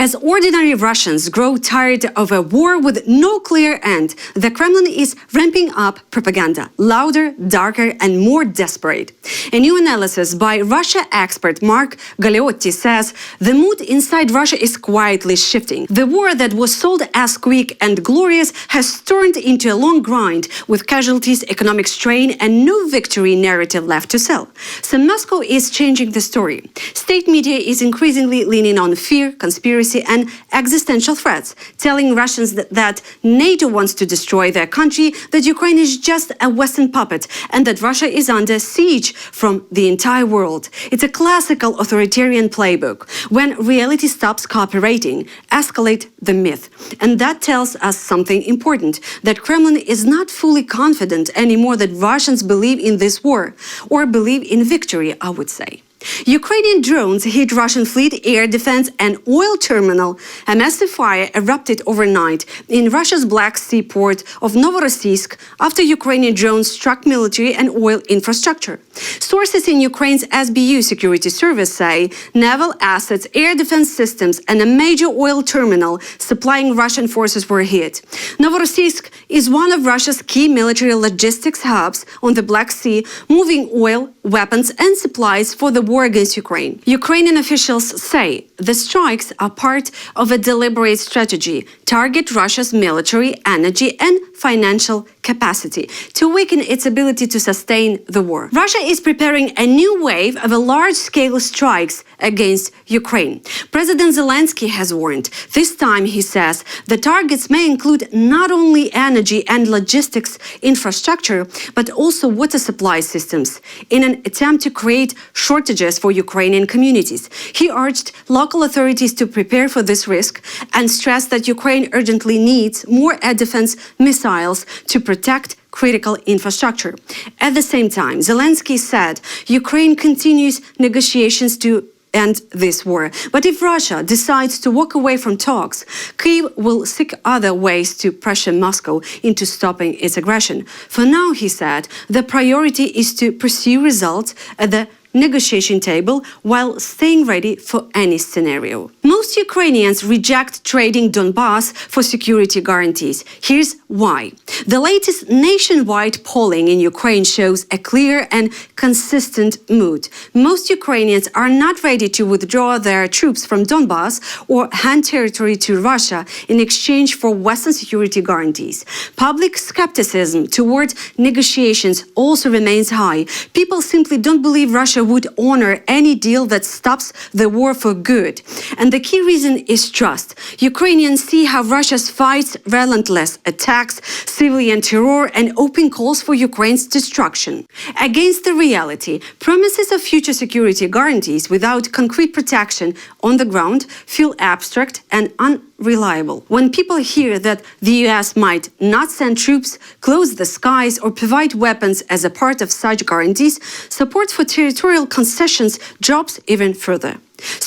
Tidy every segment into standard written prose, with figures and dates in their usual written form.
As ordinary Russians grow tired of a war with no clear end, the Kremlin is ramping up propaganda, louder, darker, and more desperate. A new analysis by Russia expert Mark Galeotti says the mood inside Russia is quietly shifting. The war that was sold as quick and glorious has turned into a long grind with casualties, economic strain, and no victory narrative left to sell. So Moscow is changing the story. State media is increasingly leaning on fear, conspiracy, and existential threats, telling Russians that NATO wants to destroy their country, that Ukraine is just a Western puppet, and that Russia is under siege from the entire world. It's a classical authoritarian playbook. When reality stops cooperating, escalate the myth. And that tells us something important, that Kremlin is not fully confident anymore that Russians believe in this war, or believe in victory, I would say. Ukrainian drones hit Russian fleet, air defense, and oil terminal. A massive fire erupted overnight in Russia's Black Sea port of Novorossiysk after Ukrainian drones struck military and oil infrastructure. Sources in Ukraine's SBU security service say naval assets, air defense systems, and a major oil terminal supplying Russian forces were hit. Novorossiysk is one of Russia's key military logistics hubs on the Black Sea, moving oil, weapons, and supplies for the war against Ukraine. Ukrainian officials say the strikes are part of a deliberate strategy, target Russia's military, energy, and financial capacity to weaken its ability to sustain the war. Russia is preparing a new wave of large-scale strikes against Ukraine. President Zelensky has warned. This time, he says, the targets may include not only energy and logistics infrastructure, but also water supply systems, in an attempt to create shortages for Ukrainian communities. He urged local authorities to prepare for this risk and stressed that Ukraine urgently needs more air defense missiles to protect critical infrastructure. At the same time, Zelensky said Ukraine continues negotiations to end this war. But if Russia decides to walk away from talks, Kyiv will seek other ways to pressure Moscow into stopping its aggression. For now, he said, the priority is to pursue results at the negotiation table while staying ready for any scenario. Most Ukrainians reject trading Donbas for security guarantees. Here's why. The latest nationwide polling in Ukraine shows a clear and consistent mood. Most Ukrainians are not ready to withdraw their troops from Donbas or hand territory to Russia in exchange for Western security guarantees. Public skepticism toward negotiations also remains high. People simply don't believe Russia would honor any deal that stops the war for good. And the key reason is trust. Ukrainians see how Russia fights relentless attacks, civilian terror, and open calls for Ukraine's destruction. Against the reality, promises of future security guarantees without concrete protection on the ground feel abstract and unreliable. When people hear that the US might not send troops, close the skies, or provide weapons as a part of such guarantees, support for territorial concessions drops even further.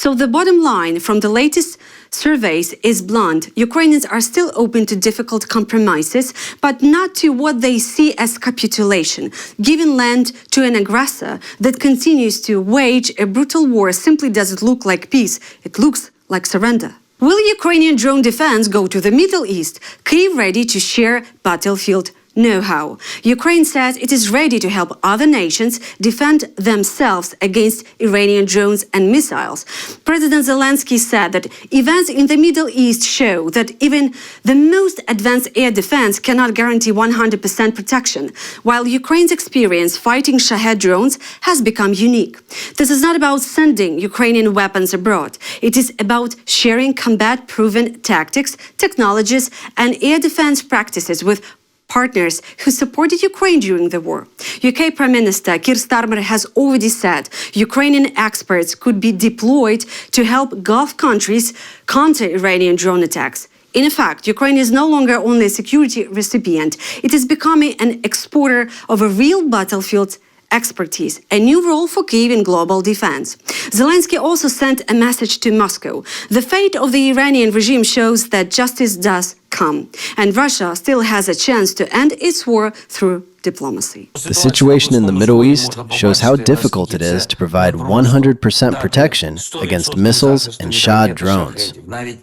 So the bottom line from the latest surveys is blunt. Ukrainians are still open to difficult compromises, but not to what they see as capitulation. Giving land to an aggressor that continues to wage a brutal war simply doesn't look like peace. It looks like surrender. Will Ukrainian drone defense go to the Middle East? Kyiv ready to share battlefield know-how. Ukraine says it is ready to help other nations defend themselves against Iranian drones and missiles. President Zelensky said that events in the Middle East show that even the most advanced air defense cannot guarantee 100% protection, while Ukraine's experience fighting Shahed drones has become unique. This is not about sending Ukrainian weapons abroad. It is about sharing combat-proven tactics, technologies, and air defense practices with partners who supported Ukraine during the war. UK Prime Minister Keir Starmer has already said Ukrainian experts could be deployed to help Gulf countries counter Iranian drone attacks. In fact, Ukraine is no longer only a security recipient. It is becoming an exporter of a real battlefield expertise, a new role for Kyiv in global defense. Zelensky also sent a message to Moscow. The fate of the Iranian regime shows that justice does come, and Russia still has a chance to end its war through diplomacy. The situation in the Middle East shows how difficult it is to provide 100% protection against missiles and Shah drones.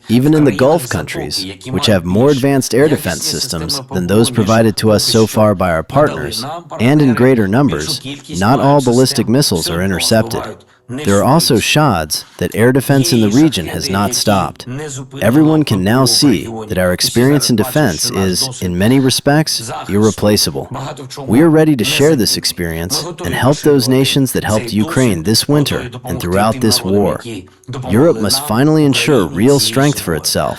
Even in the Gulf countries, which have more advanced air defense systems than those provided to us so far by our partners, and in greater numbers, not all ballistic missiles are intercepted. There are also shots that air defense in the region has not stopped. Everyone can now see that our experience in defense is, in many respects, irreplaceable. We are ready to share this experience and help those nations that helped Ukraine this winter and throughout this war. Europe must finally ensure real strength for itself,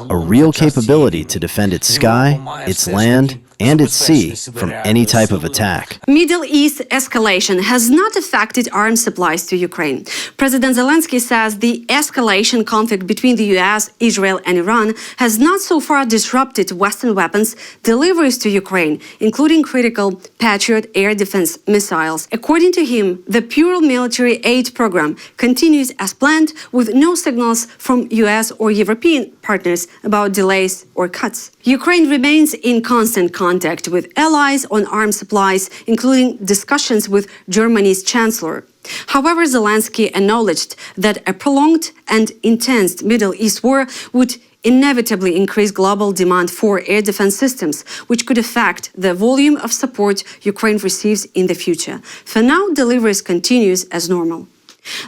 a real capability to defend its sky, its land, and its sea from any type of attack. Middle East escalation has not affected arms supplies to Ukraine. President Zelensky says the escalation conflict between the US, Israel, and Iran has not so far disrupted Western weapons deliveries to Ukraine, including critical Patriot air defense missiles. According to him, the pure military aid program continues as planned, with no signals from US or European partners about delays or cuts. Ukraine remains in constant contact with allies on arms supplies, including discussions with Germany's chancellor. However, Zelensky acknowledged that a prolonged and intense Middle East war would inevitably increase global demand for air defense systems, which could affect the volume of support Ukraine receives in the future. For now, deliveries continues as normal.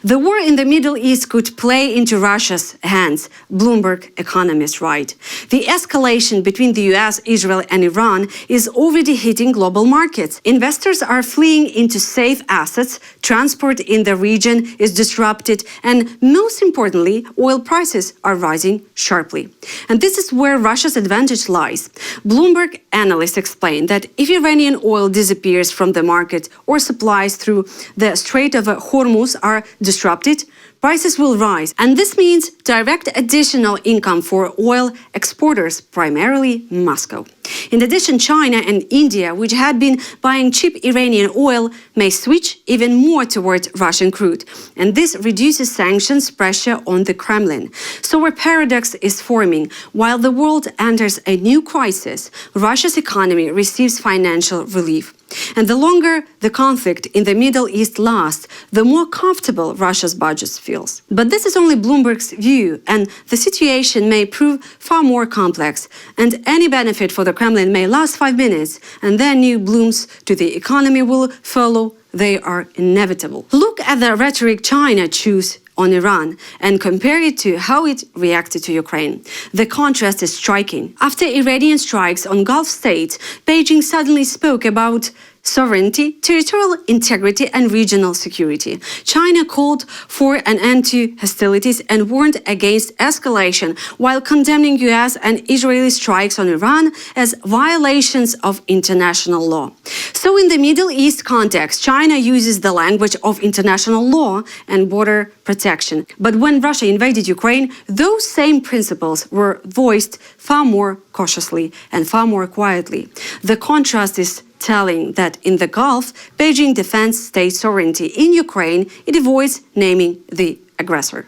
The war in the Middle East could play into Russia's hands, Bloomberg economists write. The escalation between the US, Israel, and Iran is already hitting global markets. Investors are fleeing into safe assets, transport in the region is disrupted, and most importantly, oil prices are rising sharply. And this is where Russia's advantage lies. Bloomberg analysts explain that if Iranian oil disappears from the market or supplies through the Strait of Hormuz are disrupted, prices will rise, and this means direct additional income for oil exporters, primarily Moscow. In addition, China and India, which had been buying cheap Iranian oil, may switch even more toward Russian crude, and this reduces sanctions pressure on the Kremlin. So a paradox is forming. While the world enters a new crisis, Russia's economy receives financial relief. And the longer the conflict in the Middle East lasts, the more comfortable Russia's budget feels. But this is only Bloomberg's view, and the situation may prove far more complex, and any benefit for the Kremlin may last 5 minutes, and then new blooms to the economy will follow. They are inevitable. Look at the rhetoric China chose on Iran and compare it to how it reacted to Ukraine. The contrast is striking. After Iranian strikes on Gulf states, Beijing suddenly spoke about sovereignty, territorial integrity, and regional security. China called for an end to hostilities and warned against escalation, while condemning US and Israeli strikes on Iran as violations of international law. So in the Middle East context, China uses the language of international law and border protection. But when Russia invaded Ukraine, those same principles were voiced far more cautiously and far more quietly. The contrast is telling that in the Gulf, Beijing defends state sovereignty. In Ukraine, it avoids naming the aggressor.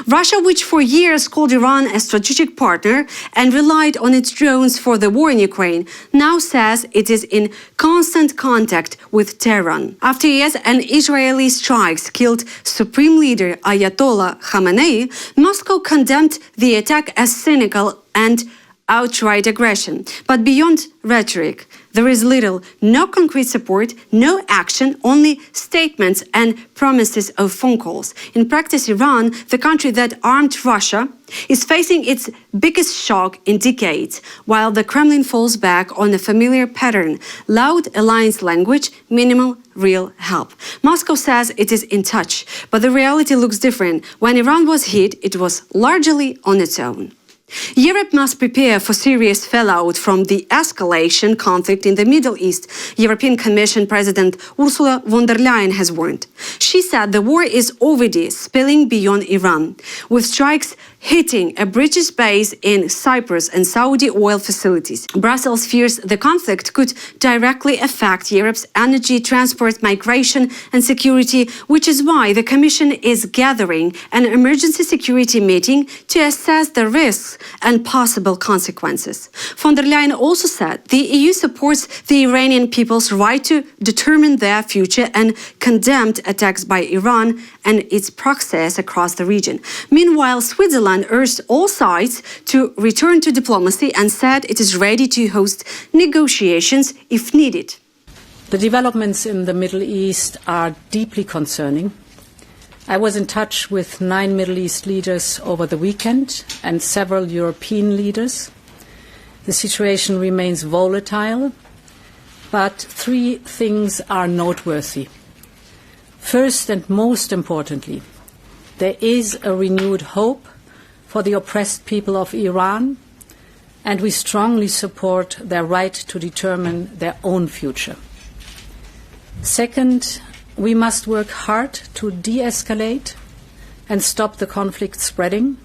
Russia, which for years called Iran a strategic partner and relied on its drones for the war in Ukraine, now says it is in constant contact with Tehran. After years and Israeli strikes killed Supreme Leader Ayatollah Khamenei, Moscow condemned the attack as cynical and outright aggression. But beyond rhetoric, there is little, no concrete support, no action, only statements and promises of phone calls. In practice, Iran, the country that armed Russia, is facing its biggest shock in decades, while the Kremlin falls back on a familiar pattern: loud alliance language, minimal real help. Moscow says it is in touch, but the reality looks different. When Iran was hit, it was largely on its own. Europe must prepare for serious fallout from the escalation conflict in the Middle East, European Commission President Ursula von der Leyen has warned. She said the war is already spilling beyond Iran, with strikes hitting a British base in Cyprus and Saudi oil facilities. Brussels fears the conflict could directly affect Europe's energy, transport, migration and security, which is why the Commission is gathering an emergency security meeting to assess the risks and possible consequences. Von der Leyen also said the EU supports the Iranian people's right to determine their future and condemned attacks by Iran and its proxies across the region. Meanwhile, Switzerland urged all sides to return to diplomacy and said it is ready to host negotiations if needed. The developments in the Middle East are deeply concerning. I was in touch with 9 Middle East leaders over the weekend and several European leaders. The situation remains volatile, but 3 things are noteworthy. First and most importantly, there is a renewed hope for the oppressed people of Iran, and we strongly support their right to determine their own future. Second, we must work hard to de-escalate and stop the conflict spreading.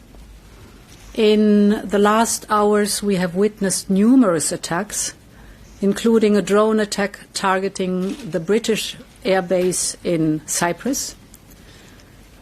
In the last hours, we have witnessed numerous attacks, including a drone attack targeting the British airbase in Cyprus.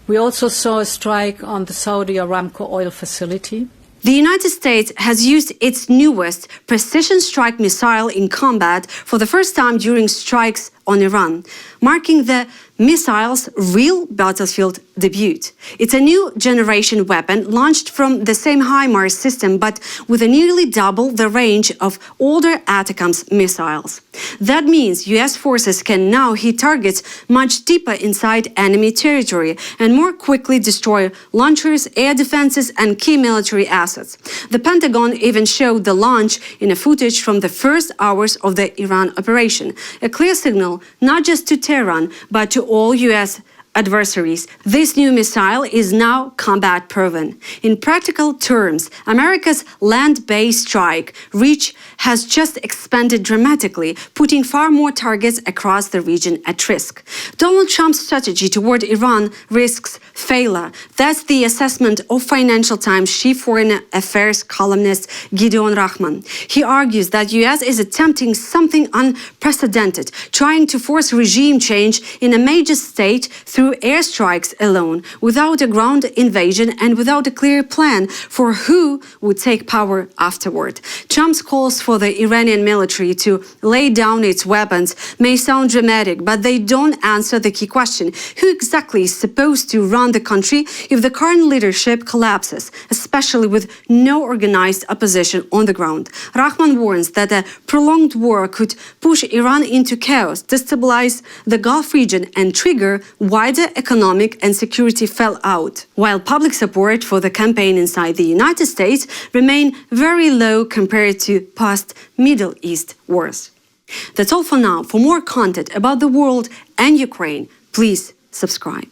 We also saw a strike on the Saudi Aramco oil facility. The United States has used its newest precision strike missile in combat for the first time during strikes on Iran, marking the missile's real battlefield debut. It's a new generation weapon launched from the same HIMARS system, but with a nearly double the range of older ATACMS missiles. That means US forces can now hit targets much deeper inside enemy territory and more quickly destroy launchers, air defenses, and key military assets. The Pentagon even showed the launch in a footage from the first hours of the Iran operation, a clear signal not just to Tehran, but to all US adversaries. This new missile is now combat proven. In practical terms, America's land-based strike reach has just expanded dramatically, putting far more targets across the region at risk. Donald Trump's strategy toward Iran risks failure. That's the assessment of Financial Times chief foreign affairs columnist Gideon Rahman. He argues that US is attempting something unprecedented, trying to force regime change in a major state through airstrikes alone, without a ground invasion and without a clear plan for who would take power afterward. Trump's calls for the Iranian military to lay down its weapons may sound dramatic, but they don't answer the key question: who exactly is supposed to run the country if the current leadership collapses, especially with no organized opposition on the ground? Rahman warns that a prolonged war could push Iran into chaos, destabilize the Gulf region, and trigger wider economic and security fallout, while public support for the campaign inside the United States remain very low compared to past Middle East wars. That's all for now. For more content about the world and Ukraine, please subscribe.